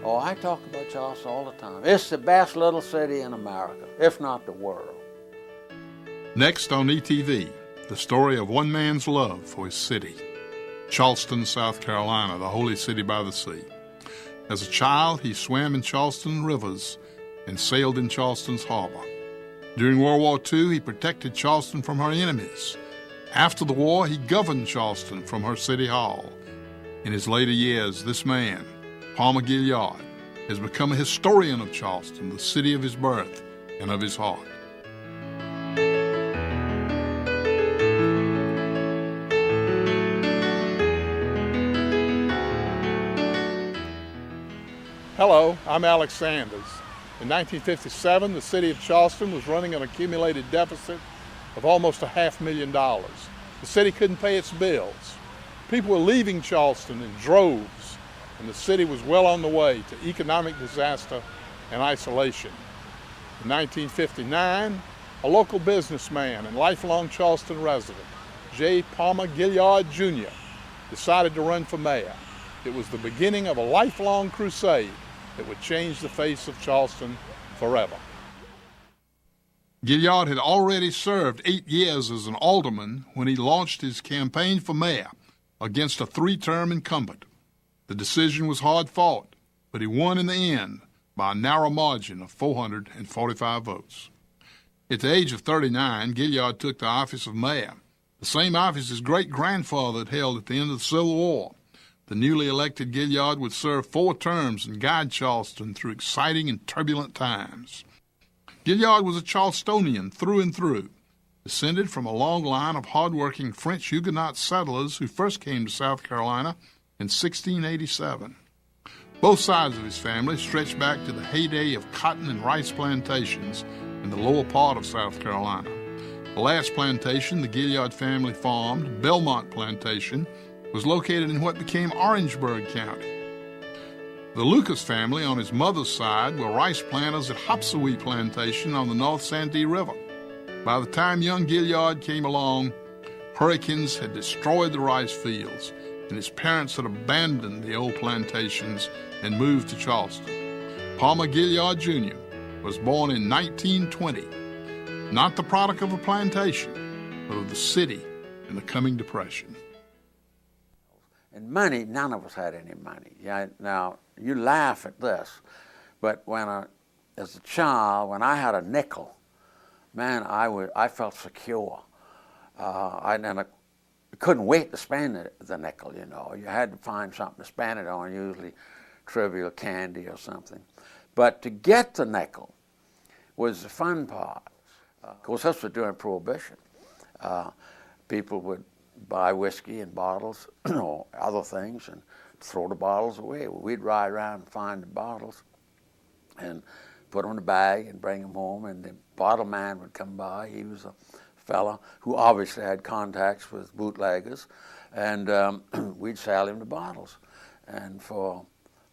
Oh, I talk about Charleston all the time. It's the best little city in America, if not the world. Next on ETV, the story of one man's love for his city. Charleston, South Carolina, the holy city by the sea. As a child, he swam in Charleston rivers and sailed in Charleston's harbor. During World War II, he protected Charleston from her enemies. After the war, he governed Charleston from her city hall. In his later years, this man, Palmer Gilyard, has become a historian of Charleston, the city of his birth and of his heart. Hello, I'm Alex Sanders. In 1957, the city of Charleston was running an accumulated deficit of almost $500,000. The city couldn't pay its bills. People were leaving Charleston in droves, and the city was well on the way to economic disaster and isolation. In 1959, a local businessman and lifelong Charleston resident, J. Palmer Gilyard Jr., decided to run for mayor. It was the beginning of a lifelong crusade that would change the face of Charleston forever. Gilyard had already served 8 years as an alderman when he launched his campaign for mayor against a 3-term incumbent. The decision was hard-fought, but he won in the end by a narrow margin of 445 votes. At the age of 39, Gilyard took the office of mayor, the same office his great-grandfather had held at the end of the Civil War. The newly elected Gilyard would serve 4 terms and guide Charleston through exciting and turbulent times. Gilyard was a Charlestonian through and through, descended from a long line of hard-working French Huguenot settlers who first came to South Carolina in 1687. Both sides of his family stretched back to the heyday of cotton and rice plantations in the lower part of South Carolina. The last plantation the Gilyard family farmed, Belmont Plantation, was located in what became Orangeburg County. The Lucas family on his mother's side were rice planters at Hopsawee Plantation on the North Santee River. By the time young Gilyard came along, hurricanes had destroyed the rice fields, and his parents had abandoned the old plantations and moved to Charleston. Palmer Gilyard Jr. was born in 1920, not the product of a plantation, but of the city and the coming Depression. And money, none of us had any money. Yeah, now, you laugh at this, but as a child, when I had a nickel, man, I felt secure. I couldn't wait to spend the nickel, you know. You had to find something to spend it on, usually trivial candy or something. But to get the nickel was the fun part. Of course, this was during Prohibition. People would buy whiskey in bottles or other things and throw the bottles away. We'd ride around and find the bottles and put them in a bag and bring them home, and the bottle man would come by. He was a fella who obviously had contacts with bootleggers, and we'd sell him the bottles. And for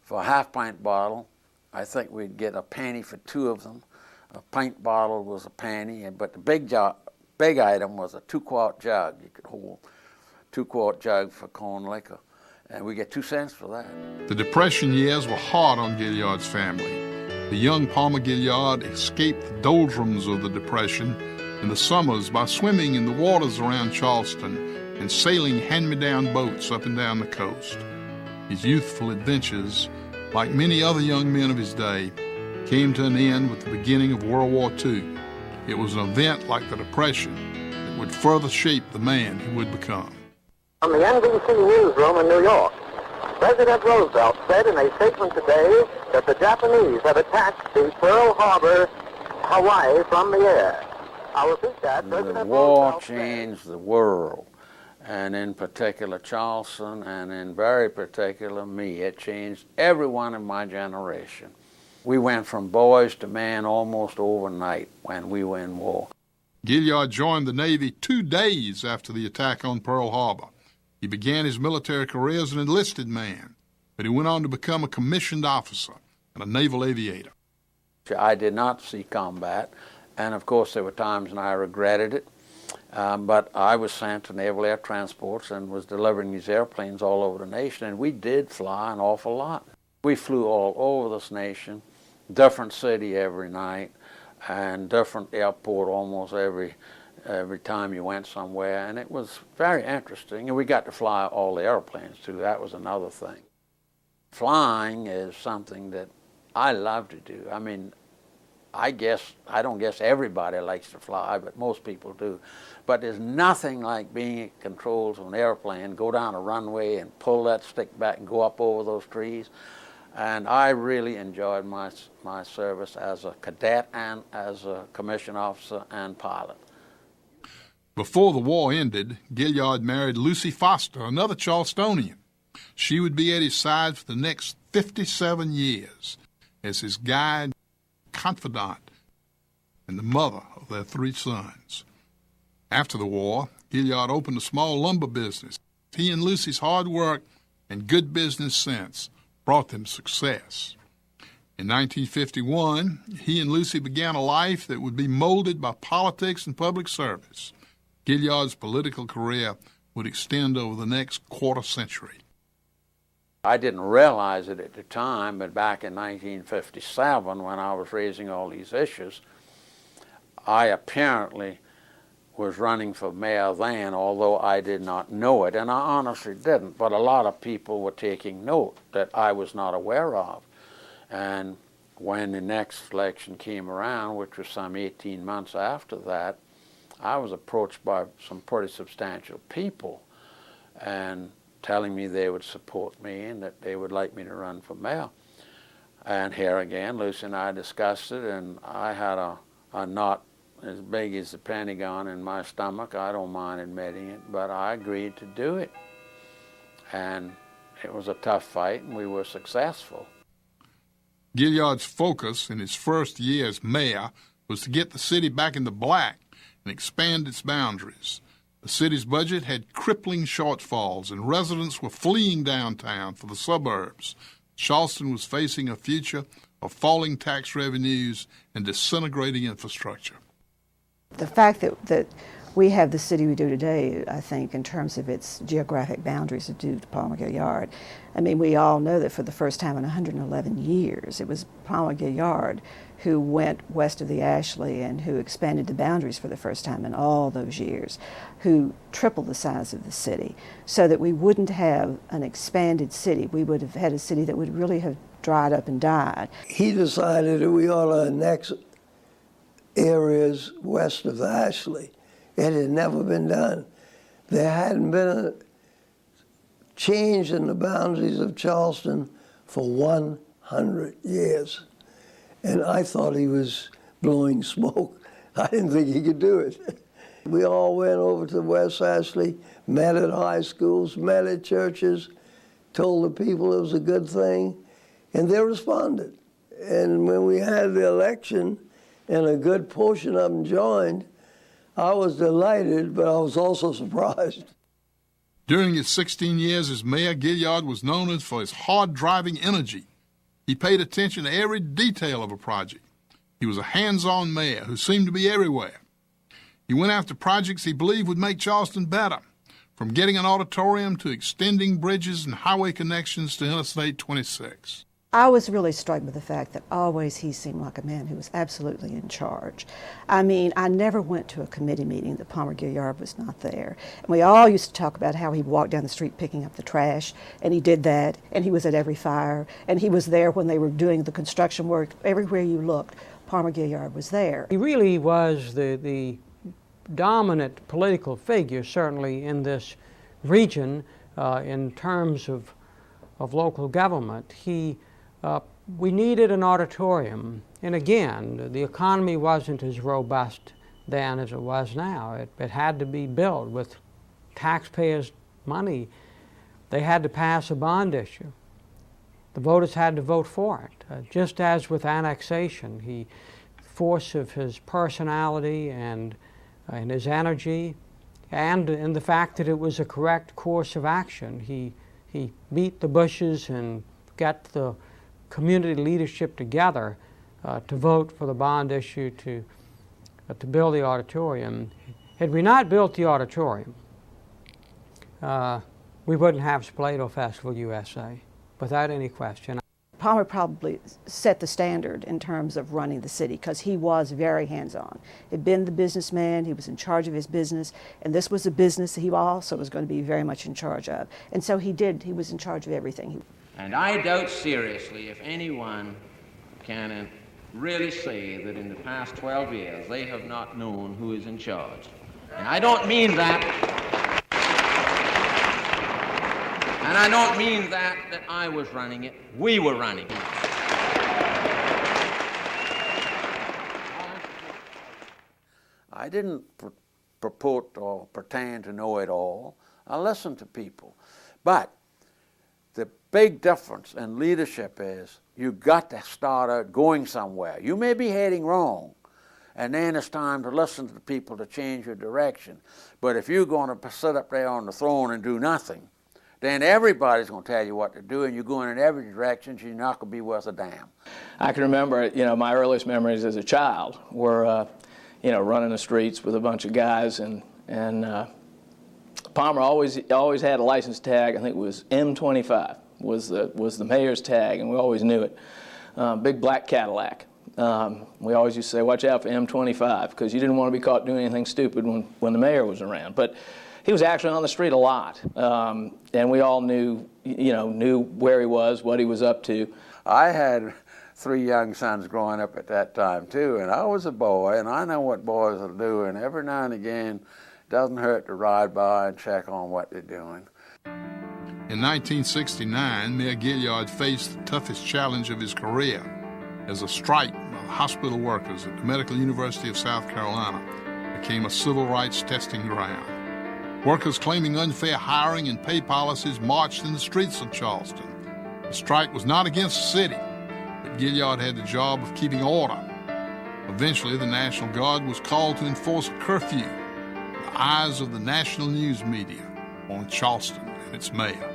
a half-pint bottle, I think we'd get a penny for 2 of them. A pint bottle was a penny, but the big item was a 2-quart jug. You could hold 2-quart jug for corn liquor, and we get 2 cents for that. The Depression years were hard on Gilyard's family. The young Palmer Gilyard escaped the doldrums of the Depression in the summers by swimming in the waters around Charleston and sailing hand-me-down boats up and down the coast. His youthful adventures, like many other young men of his day, came to an end with the beginning of World War II. It was an event like the Depression that would further shape the man he would become. From the NBC newsroom in New York, President Roosevelt said in a statement today that the Japanese have attacked the Pearl Harbor, Hawaii, from the air. I'll repeat that. The war changed the world, and in particular Charleston, and in very particular me. It changed everyone in my generation. We went from boys to men almost overnight when we were in war. Gilyard joined the Navy 2 days after the attack on Pearl Harbor. He began his military career as an enlisted man, but he went on to become a commissioned officer and a naval aviator. I did not see combat, and of course there were times when I regretted it, but I was sent to Naval Air Transports and was delivering these airplanes all over the nation, and we did fly an awful lot. We flew all over this nation, different city every night, and different airport almost every time you went somewhere, and it was very interesting. And we got to fly all the airplanes too. That was another thing. Flying is something that I love to do. I mean, I don't guess everybody likes to fly, but most people do. But there's nothing like being in controls of an airplane, go down a runway and pull that stick back and go up over those trees. And I really enjoyed my service as a cadet and as a commissioned officer and pilot. Before the war ended, Gilliard married Lucy Foster, another Charlestonian. She would be at his side for the next 57 years as his guide, confidant, and the mother of their 3 sons. After the war, Gilliard opened a small lumber business. He and Lucy's hard work and good business sense brought them success. In 1951, he and Lucy began a life that would be molded by politics and public service. Gilliard's political career would extend over the next quarter century. I didn't realize it at the time, but back in 1957, when I was raising all these issues, I apparently was running for mayor then, although I did not know it, and I honestly didn't, but a lot of people were taking note that I was not aware of. And when the next election came around, which was some 18 months after that, I was approached by some pretty substantial people and telling me they would support me and that they would like me to run for mayor. And here again, Lucy and I discussed it, and I had a knot as big as the Pentagon in my stomach. I don't mind admitting it, but I agreed to do it. And it was a tough fight, and we were successful. Gilliard's focus in his first year as mayor was to get the city back in the black and expand its boundaries. The city's budget had crippling shortfalls, and residents were fleeing downtown for the suburbs. Charleston was facing a future of falling tax revenues and disintegrating infrastructure. The fact that we have the city we do today, I think, in terms of its geographic boundaries, is due to Palmer Gilliard. I mean, we all know that for the first time in 111 years, it was Palmer Gilliard who went west of the Ashley and who expanded the boundaries for the first time in all those years, who tripled the size of the city, so that we wouldn't have an expanded city. We would have had a city that would really have dried up and died. He decided that we ought to annex areas west of the Ashley. It had never been done. There hadn't been a change in the boundaries of Charleston for 100 years. And I thought he was blowing smoke. I didn't think he could do it. We all went over to West Ashley, met at high schools, met at churches, told the people it was a good thing, and they responded. And when we had the election, and a good portion of them joined, I was delighted, but I was also surprised. During his 16 years as mayor, Gilliard was known for his hard-driving energy. He paid attention to every detail of a project. He was a hands-on mayor who seemed to be everywhere. He went after projects he believed would make Charleston better, from getting an auditorium to extending bridges and highway connections to Interstate 26. I was really struck with the fact that always he seemed like a man who was absolutely in charge. I mean, I never went to a committee meeting that Palmer Gilliard was not there. And we all used to talk about how he walked down the street picking up the trash, and he did that, and he was at every fire, and he was there when they were doing the construction work. Everywhere you looked, Palmer Gilliard was there. He really was the dominant political figure, certainly in this region, in terms of local government. We needed an auditorium, and again, the economy wasn't as robust then as it was now. It had to be built with taxpayers' money. They had to pass a bond issue. The voters had to vote for it. Just as with annexation, the force of his personality and his energy, and in the fact that it was a correct course of action, he beat the Bushes and got the community leadership together to vote for the bond issue to build the auditorium. Had we not built the auditorium, we wouldn't have Spoleto Festival USA, without any question. Palmer probably set the standard in terms of running the city because he was very hands-on. He'd been the businessman, he was in charge of his business, and this was a business that he also was going to be very much in charge of. And so he was in charge of everything. And I doubt seriously if anyone can really say that in the past 12 years they have not known who is in charge. And I don't mean that, that I was running it, we were running it. I didn't purport or pretend to know it all. I listened to people. But the big difference in leadership is you got to start out going somewhere. You may be heading wrong, and then it's time to listen to the people to change your direction. But if you're going to sit up there on the throne and do nothing, then everybody's going to tell you what to do, and you're going in every direction, so you're not going to be worth a damn. I can remember, my earliest memories as a child were, running the streets with a bunch of guys, and Palmer always had a license tag. I think it was M25 was the mayor's tag, and we always knew it. Big black Cadillac. We always used to say, watch out for M25, because you didn't want to be caught doing anything stupid when the mayor was around. But he was actually on the street a lot, and we all knew where he was, what he was up to. I had 3 young sons growing up at that time too, and I was a boy, and I know what boys will do, and every now and again, it doesn't hurt to ride by and check on what they're doing. In 1969, Mayor Gilliard faced the toughest challenge of his career as a strike of hospital workers at the Medical University of South Carolina became a civil rights testing ground. Workers claiming unfair hiring and pay policies marched in the streets of Charleston. The strike was not against the city, but Gilliard had the job of keeping order. Eventually, the National Guard was called to enforce a curfew, the eyes of the national news media on Charleston and its mayor.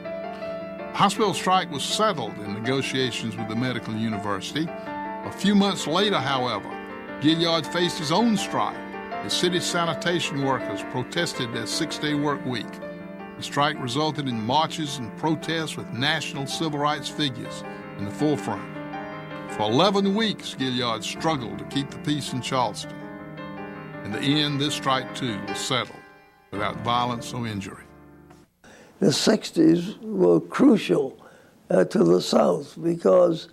The hospital strike was settled in negotiations with the Medical University. A few months later, however, Gilliard faced his own strike as city sanitation workers protested their 6-day work week. The strike resulted in marches and protests with national civil rights figures in the forefront. For 11 weeks, Gilliard struggled to keep the peace in Charleston. In the end, this strike, too, was settled without violence or injury. The 60s were crucial to the South because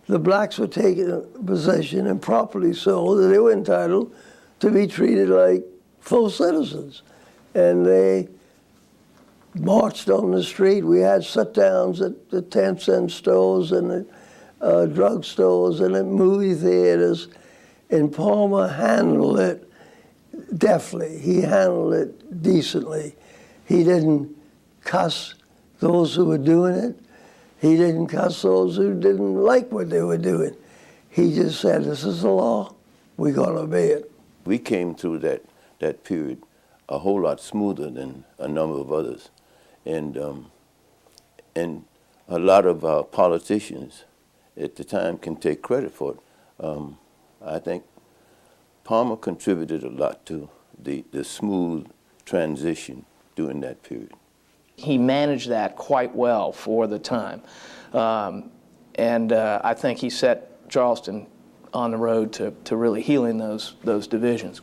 the blacks were taking possession, and properly so, that they were entitled to be treated like full citizens. And they marched on the street. We had sit-downs at the 10-cent stores and the drug stores and at movie theaters, and Palmer handled it deftly. He handled it decently. He didn't cuss those who were doing it. He didn't cuss those who didn't like what they were doing. He just said, this is the law, we're going to obey it. We came through that period a whole lot smoother than a number of others. And a lot of politicians at the time can take credit for it. I think Palmer contributed a lot to the smooth transition during that period. He managed that quite well for the time. And I think he set Charleston on the road to really healing those divisions.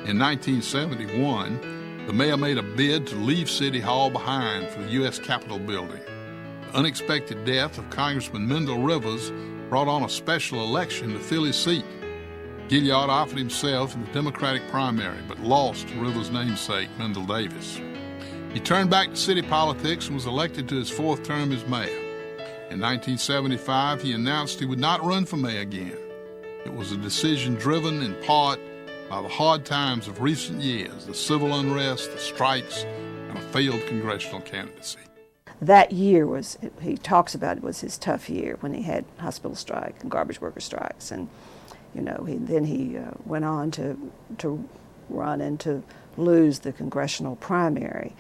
In 1971, the mayor made a bid to leave City Hall behind for the U.S. Capitol building. The unexpected death of Congressman Mendel Rivers brought on a special election to fill his seat. Gilliard offered himself in the Democratic primary, but lost to Rivers' namesake, Mendel Davis. He turned back to city politics and was elected to his 4th term as mayor. In 1975, he announced he would not run for mayor again. It was a decision driven in part by the hard times of recent years, the civil unrest, the strikes, and a failed congressional candidacy. That year was, he talks about it, was his tough year when he had hospital strike and garbage worker strikes. And, he went on to run and to lose the congressional primary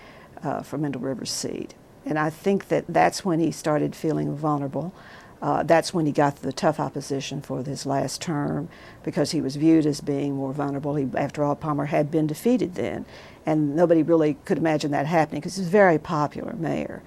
for Mendel Rivers' seat. And I think that's when he started feeling vulnerable. That's when he got the tough opposition for his last term, because he was viewed as being more vulnerable. After all, Palmer had been defeated then, and nobody really could imagine that happening because he was a very popular mayor.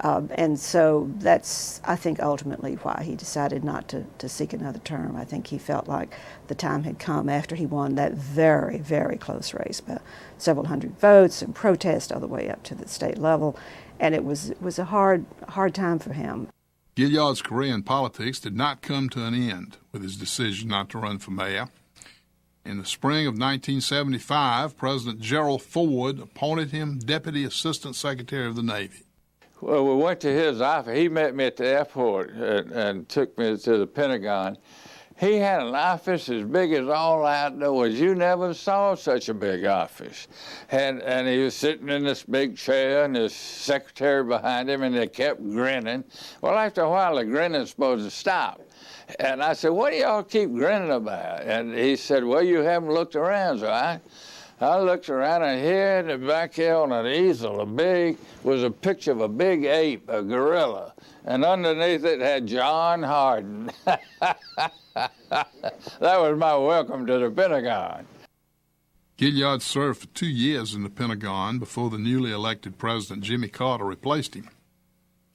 And so that's, I think, ultimately why he decided not to seek another term. I think he felt like the time had come after he won that very, very close race by several hundred votes and protest all the way up to the state level. And it was a hard time for him. Gilliard's career in politics did not come to an end with his decision not to run for mayor. In the spring of 1975, President Gerald Ford appointed him Deputy Assistant Secretary of the Navy. Well, we went to his office. He met me at the airport and took me to the Pentagon. He had an office as big as all outdoors. You never saw such a big office. And he was sitting in this big chair and his secretary behind him, and they kept grinning. Well, after a while, the grinning's supposed to stop. And I said, what do y'all keep grinning about? And he said, well, you haven't looked around. So I looked around, and here in the back here on an easel, was a picture of a big ape, a gorilla. And underneath it had John Hardin. That was my welcome to the Pentagon. Gilliard served for 2 years in the Pentagon before the newly elected President Jimmy Carter replaced him.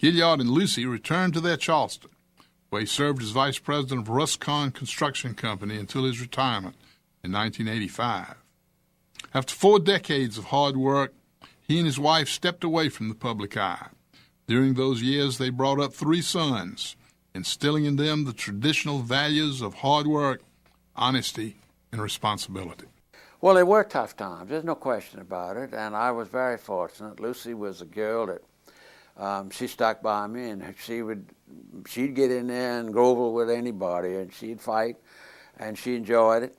Gilliard and Lucy returned to their Charleston, where he served as vice president of Ruscon Construction Company until his retirement in 1985. After 4 decades of hard work, he and his wife stepped away from the public eye. During those years, they brought up 3 sons, instilling in them the traditional values of hard work, honesty, and responsibility. Well, they were tough times. There's no question about it, and I was very fortunate. Lucy was a girl that she stuck by me, and she'd get in there and grovel with anybody, and she'd fight, and she enjoyed it.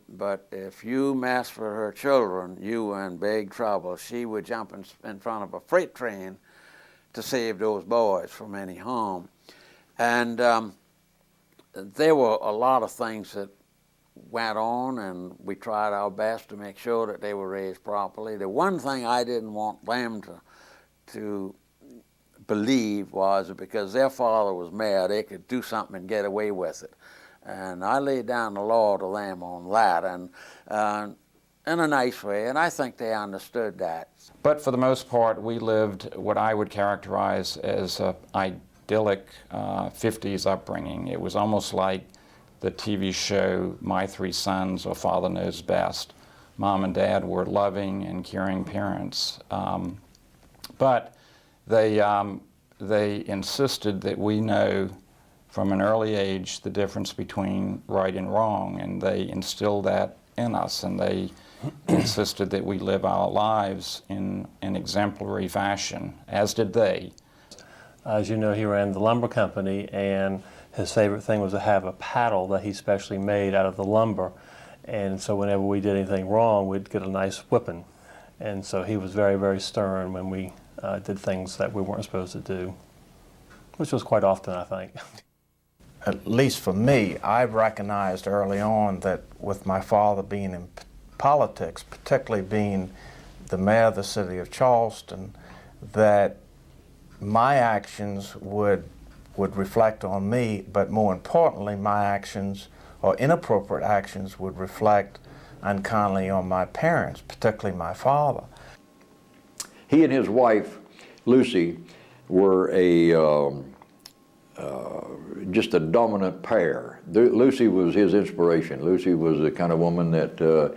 But if you messed with her children, you were in big trouble. She would jump in front of a freight train to save those boys from any harm. And there were a lot of things that went on, and we tried our best to make sure that they were raised properly. The one thing I didn't want them to believe was that because their father was mayor, they could do something and get away with it. And I laid down the law to them on that, and in a nice way, and I think they understood that. But for the most part, we lived what I would characterize as an idyllic 50s upbringing. It was almost like the TV show My Three Sons or Father Knows Best. Mom and Dad were loving and caring parents, but they insisted that we know from an early age the difference between right and wrong, and they instilled that in us, and they insisted that we live our lives in an exemplary fashion, as did they. As you know, he ran the lumber company, and his favorite thing was to have a paddle that he specially made out of the lumber, and so whenever we did anything wrong, we'd get a nice whipping. And so he was very, very stern when we did things that we weren't supposed to do, which was quite often, I think. At least for me, I recognized early on that with my father being in politics, particularly being the mayor of the city of Charleston, that my actions would reflect on me, but more importantly, my actions or inappropriate actions would reflect unkindly on my parents, particularly my father. He and his wife, Lucy, were just a dominant pair. Lucy was his inspiration. Lucy was the kind of woman that,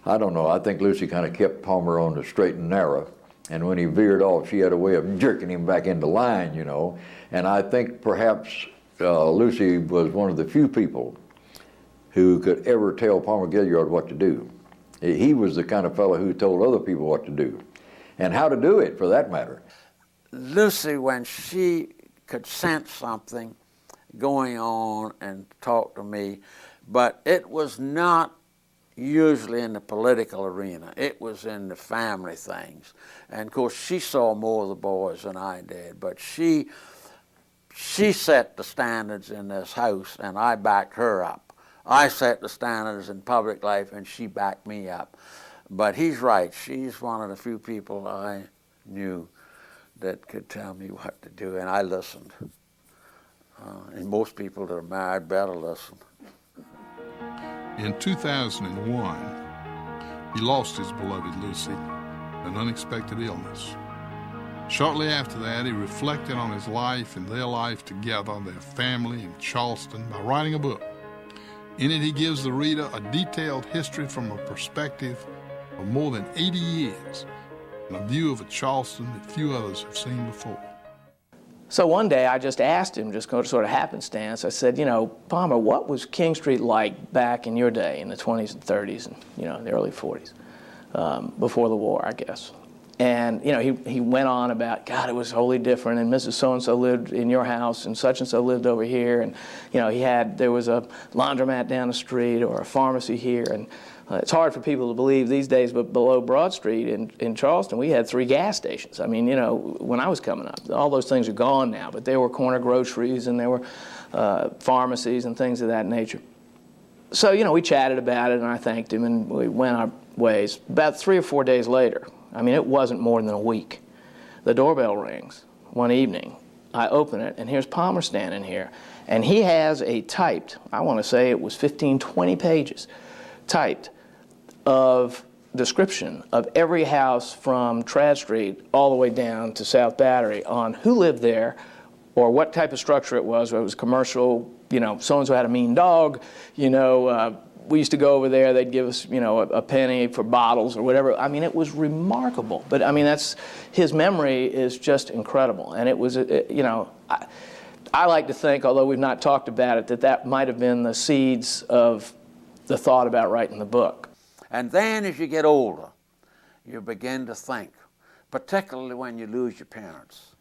I don't know, I think Lucy kind of kept Palmer on the straight and narrow. And when he veered off, she had a way of jerking him back into line, you know. And I think perhaps Lucy was one of the few people who could ever tell Palmer Gilliard what to do. He was the kind of fellow who told other people what to do, and how to do it, for that matter. Lucy, when she could sense something going on and talk to me, but it was not usually in the political arena. It was in the family things. And of course, she saw more of the boys than I did, but she set the standards in this house, and I backed her up. I set the standards in public life, and she backed me up. But he's right. She's one of the few people I knew that could tell me what to do, and I listened. And most people that are married better listen. In 2001, he lost his beloved Lucy, an unexpected illness. Shortly after that, he reflected on his life and their life together, their family in Charleston, by writing a book. In it, he gives the reader a detailed history from a perspective of more than 80 years and a view of a Charleston that few others have seen before. So one day I just asked him, just sort of happenstance, I said, you know, Palmer, what was King Street like back in your day in the 20s and 30s and, you know, the early 40s, before the war, I guess. And, you know, he went on about, God, it was wholly different, and Mrs. So-and-so lived in your house, and such-and-so lived over here, and, you know, there was a laundromat down the street or a pharmacy here, and it's hard for people to believe these days, but below Broad Street in Charleston, we had 3 gas stations. I mean, you know, when I was coming up, all those things are gone now, but there were corner groceries, and there were pharmacies and things of that nature. So, you know, we chatted about it, and I thanked him, and we went our ways. About 3 or 4 days later, I mean, it wasn't more than a week, the doorbell rings one evening. I open it, and here's Palmer standing here. And he has a typed, I want to say it was 15, 20 pages, typed of description of every house from Trad Street all the way down to South Battery on who lived there or what type of structure it was. Whether it was commercial, you know, so-and-so had a mean dog, you know, we used to go over there, they'd give us, you know, a penny for bottles or whatever. I mean, it was remarkable. But, I mean, his memory is just incredible. And it was, you know, I like to think, although we've not talked about it, that might have been the seeds of the thought about writing the book. And then as you get older, you begin to think, particularly when you lose your parents.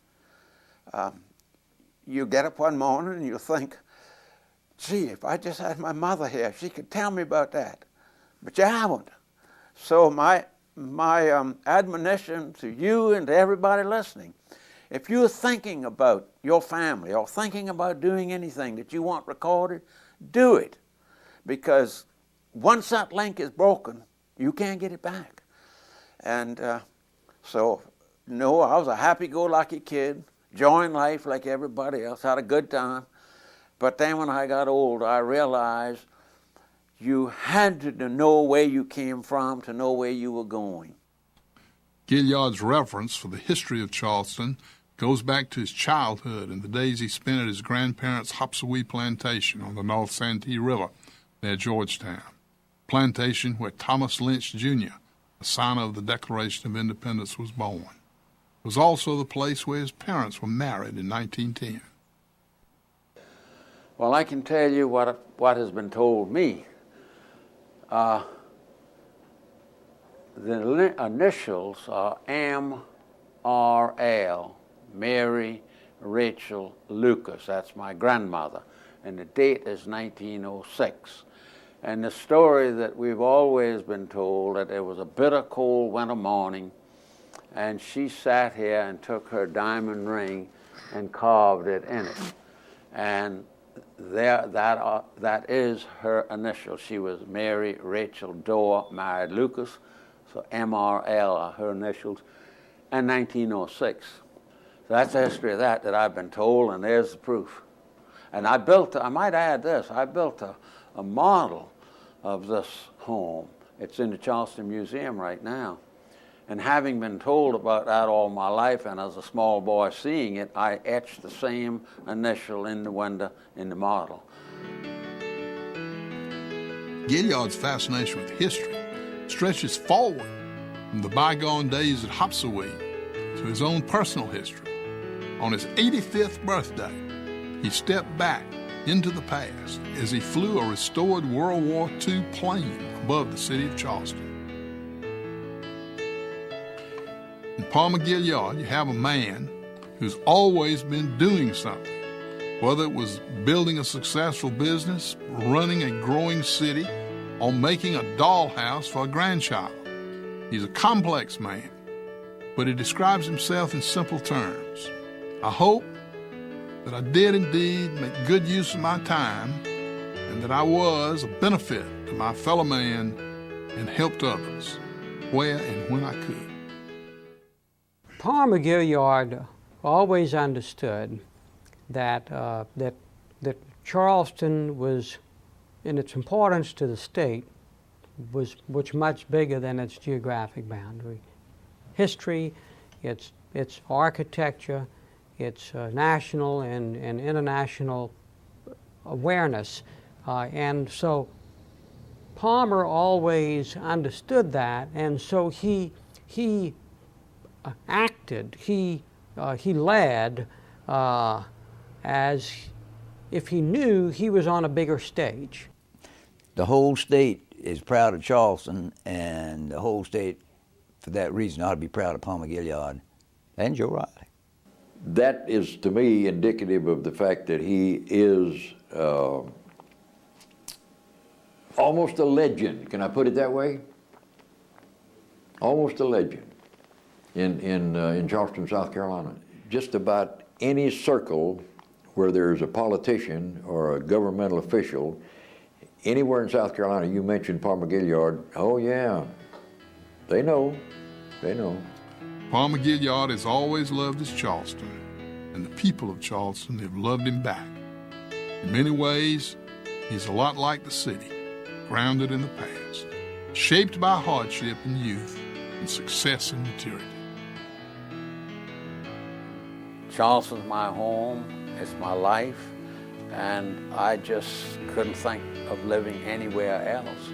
You get up one morning and you think, gee, if I just had my mother here, she could tell me about that. But you haven't. So my admonition to you and to everybody listening, if you're thinking about your family or thinking about doing anything that you want recorded, do it. Because once that link is broken, you can't get it back. And so, no, I was a happy-go-lucky kid, enjoying life like everybody else, had a good time. But then when I got older, I realized you had to know where you came from to know where you were going. Gilliard's reverence for the history of Charleston goes back to his childhood and the days he spent at his grandparents' Hopsawee Plantation on the North Santee River near Georgetown, plantation where Thomas Lynch, Jr., a signer of the Declaration of Independence, was born. It was also the place where his parents were married in 1910. Well, I can tell you what has been told me. The initials are M.R.L., Mary Rachel Lucas. That's my grandmother. And the date is 1906. And the story that we've always been told, that there was a bitter cold winter morning, and she sat here and took her diamond ring and carved it in it. And that is her initial. She was Mary Rachel Dorr, married Lucas, so MRL are her initials, and 1906. So that's the history of that I've been told, and there's the proof. And I might add this, I built a model of this home. It's in the Charleston Museum right now. And having been told about that all my life, and as a small boy seeing it, I etched the same initial in the window in the model. Gilliard's fascination with history stretches forward from the bygone days at Hopsawee to his own personal history. On his 85th birthday, he stepped back into the past as he flew a restored World War II plane above the city of Charleston. In Palmer Gilliard, you have a man who's always been doing something, whether it was building a successful business, running a growing city, or making a dollhouse for a grandchild. He's a complex man, but he describes himself in simple terms. I hope that I did indeed make good use of my time and that I was a benefit to my fellow man and helped others where and when I could. Palmer Gilliard always understood that Charleston was, in its importance to the state, was much bigger than its geographic boundary. History, its its architecture, its national and international awareness. And so Palmer always understood that, and so he acted, he led as if he knew he was on a bigger stage. The whole state is proud of Charleston, and the whole state, for that reason, ought to be proud of Palmer Gilyard and Joe Riley. That is, to me, indicative of the fact that he is almost a legend. Can I put it that way? Almost a legend in Charleston, South Carolina. Just about any circle where there's a politician or a governmental official, anywhere in South Carolina, you mention Palmer Gilyard, oh yeah, they know. Palmer Gilyard has always loved his Charleston, and the people of Charleston have loved him back. In many ways, he's a lot like the city, grounded in the past, shaped by hardship in youth and success in maturity. Charleston's my home, it's my life, and I just couldn't think of living anywhere else.